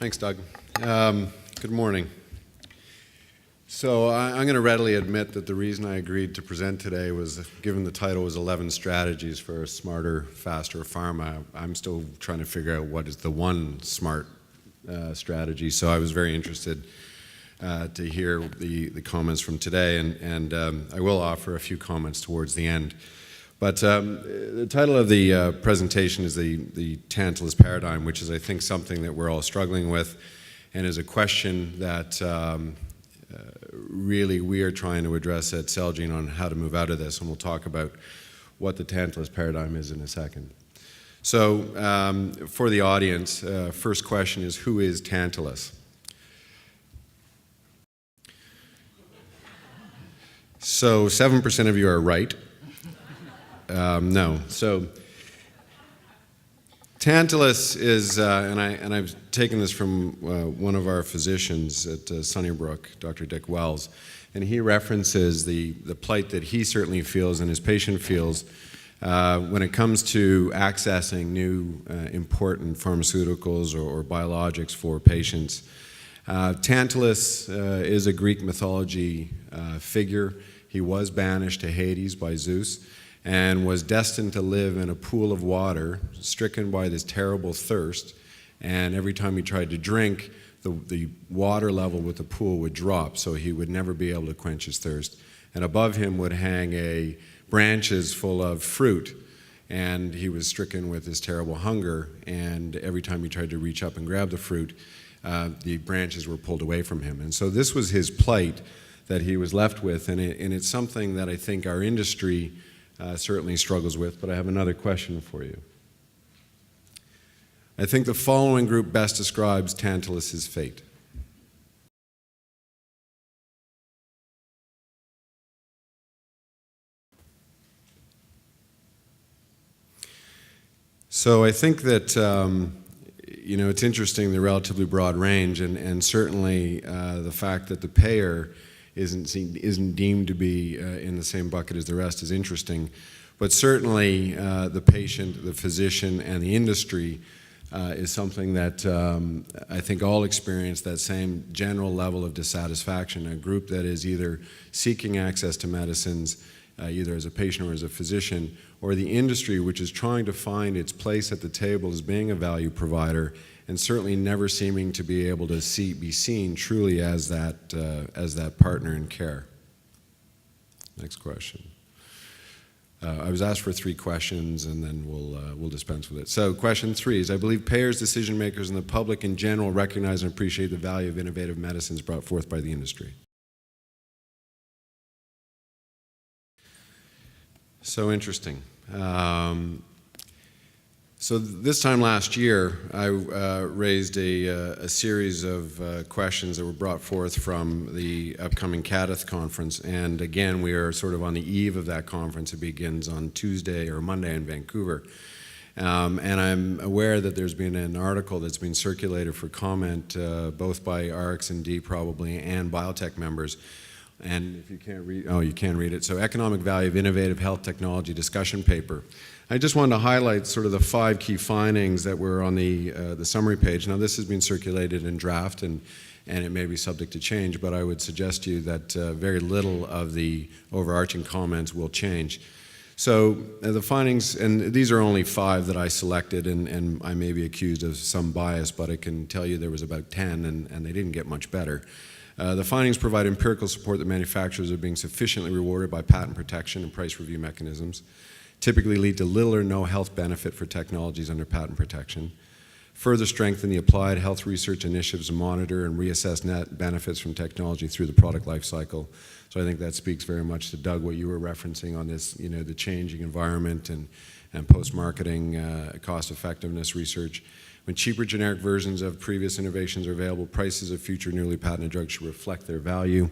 Thanks, Doug. Good morning. So I'm going to readily admit that the reason I agreed to present today was, given the title was 11 Strategies for a Smarter, Faster Pharma, I'm still trying to figure out what is the one smart strategy. So I was very interested to hear the comments from today, and I will offer a few comments towards the end. But the title of the presentation is the Tantalus Paradigm, which is, I think, something that we're all struggling with, and is a question that really we are trying to address at Celgene on how to move out of this, and we'll talk about what the Tantalus Paradigm is in a second. So for the audience, first question is, who is Tantalus? So 7% of you are right. No. So Tantalus is, and I've taken this from one of our physicians at Sunnybrook, Dr. Dick Wells, and he references the plight that he certainly feels and his patient feels when it comes to accessing new important pharmaceuticals or biologics for patients. Tantalus is a Greek mythology figure. He was banished to Hades by Zeus and was destined to live in a pool of water, stricken by this terrible thirst, and every time he tried to drink, the water level with the pool would drop, so he would never be able to quench his thirst. And above him would hang branches full of fruit, and he was stricken with this terrible hunger, and every time he tried to reach up and grab the fruit, the branches were pulled away from him. And so this was his plight that he was left with, and it's something that I think our industry certainly struggles with, but I have another question for you. I think the following group best describes Tantalus's fate. So I think that it's interesting, the relatively broad range, and certainly the fact that the payer isn't deemed to be in the same bucket as the rest is interesting. But certainly the patient, the physician, and the industry is something that I think all experience that same general level of dissatisfaction, a group that is either seeking access to medicines, either as a patient or as a physician, or the industry, which is trying to find its place at the table as being a value provider, and certainly never seeming to be able to be seen truly as that partner in care. Next question. I was asked for 3 questions, and then we'll dispense with it. So question 3 is, I believe payers, decision makers, and the public in general recognize and appreciate the value of innovative medicines brought forth by the industry. So interesting. So this time last year, I raised a series of questions that were brought forth from the upcoming CADITH conference. And again, we are sort of on the eve of that conference. It begins on Tuesday or Monday in Vancouver. And I'm aware that there's been an article that's been circulated for comment, both by RxD probably and biotech members. And if you can't read, you can read it. So Economic Value of Innovative Health Technology discussion paper. I just wanted to highlight sort of the 5 key findings that were on the summary page. Now this has been circulated in draft and it may be subject to change, but I would suggest to you that very little of the overarching comments will change. So the findings, and these are only 5 that I selected, and I may be accused of some bias, but I can tell you there was about 10 and they didn't get much better. The findings provide empirical support that manufacturers are being sufficiently rewarded by patent protection and price review mechanisms, typically lead to little or no health benefit for technologies under patent protection, further strengthen the applied health research initiatives to monitor and reassess net benefits from technology through the product life cycle. So I think that speaks very much to, Doug, what you were referencing on this, the changing environment and post-marketing cost effectiveness research. When cheaper generic versions of previous innovations are available, prices of future newly patented drugs should reflect their value.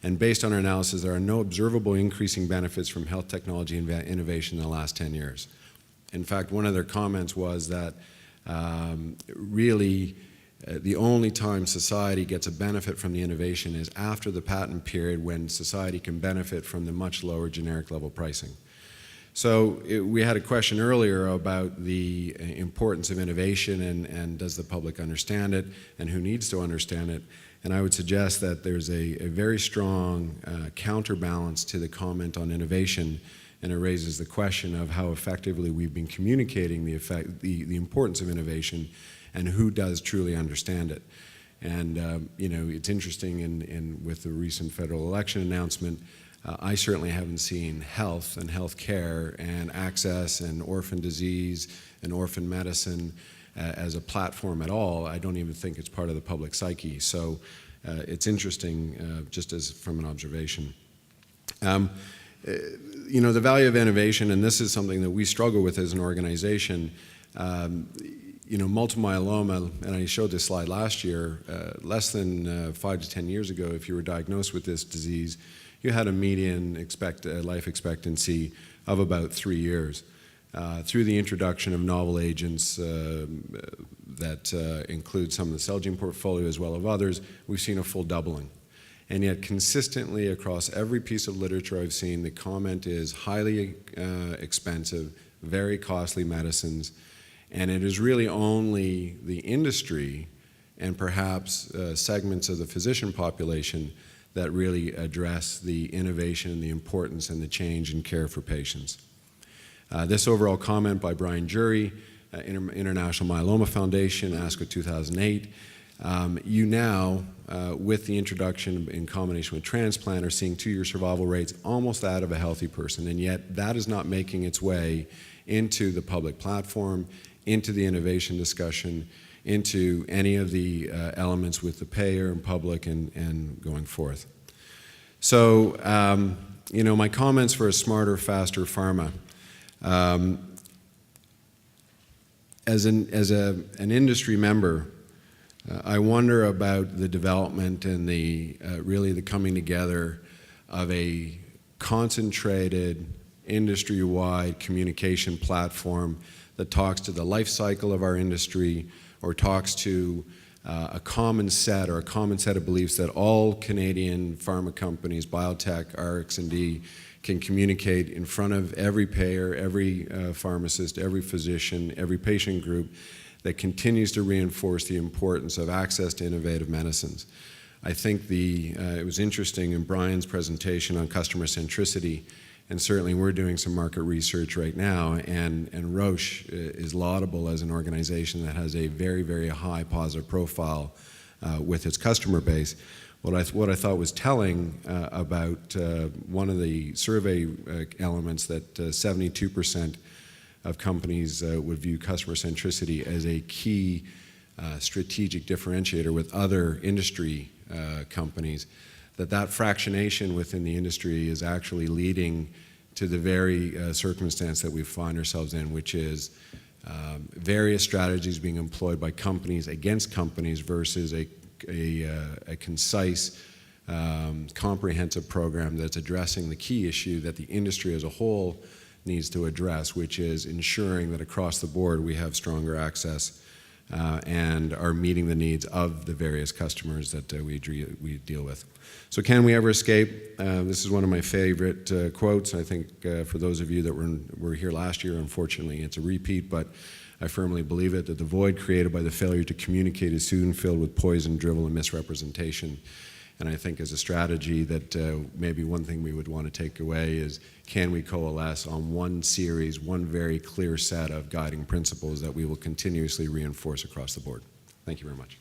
And based on our analysis, there are no observable increasing benefits from health technology innovation in the last 10 years. In fact, one of their comments was that really the only time society gets a benefit from the innovation is after the patent period, when society can benefit from the much lower generic level pricing. So we had a question earlier about the importance of innovation and does the public understand it and who needs to understand it. And I would suggest that there's a very strong counterbalance to the comment on innovation, and it raises the question of how effectively we've been communicating the importance of innovation and who does truly understand it. And it's interesting with the recent federal election announcement, I certainly haven't seen health and health care and access and orphan disease and orphan medicine as a platform at all. I don't even think it's part of the public psyche. So it's interesting just as from an observation. The value of innovation, and this is something that we struggle with as an organization, multiple myeloma, and I showed this slide last year, less than 5 to 10 years ago, if you were diagnosed with this disease, you had a median life expectancy of about 3 years. Through the introduction of novel agents that include some of the Celgene portfolio as well as others, we've seen a full doubling. And yet consistently across every piece of literature I've seen, the comment is highly expensive, very costly medicines, and it is really only the industry and perhaps segments of the physician population that really address the innovation and the importance and the change in care for patients. This overall comment by Brian Jury, International Myeloma Foundation, ASCO 2008, you now, with the introduction in combination with transplant, are seeing 2-year survival rates almost that of a healthy person, and yet that is not making its way into the public platform, into the innovation discussion, into any of the elements with the payer and public and going forth. So, my comments for a smarter, faster pharma. As an industry member, I wonder about the development and really the coming together of a concentrated industry-wide communication platform that talks to the life cycle of our industry or talks to a common set of beliefs that all Canadian pharma companies, biotech, RX&D, can communicate in front of every payer, every pharmacist, every physician, every patient group, that continues to reinforce the importance of access to innovative medicines. I think it was interesting in Brian's presentation on customer centricity, and certainly we're doing some market research right now, and Roche is laudable as an organization that has a very, very high positive profile with its customer base. What I thought was telling about one of the survey elements that 72% of companies would view customer centricity as a key strategic differentiator with other industry companies, that fractionation within the industry is actually leading to the very circumstance that we find ourselves in, which is various strategies being employed by companies against companies versus a concise, comprehensive program that's addressing the key issue that the industry as a whole needs to address, which is ensuring that across the board we have stronger access and are meeting the needs of the various customers that we deal with. So can we ever escape? This is one of my favorite quotes. I think for those of you that were here last year, unfortunately it's a repeat, but I firmly believe it, that the void created by the failure to communicate is soon filled with poison, drivel, and misrepresentation. And I think as a strategy that maybe one thing we would want to take away is, can we coalesce on one series, one very clear set of guiding principles that we will continuously reinforce across the board? Thank you very much.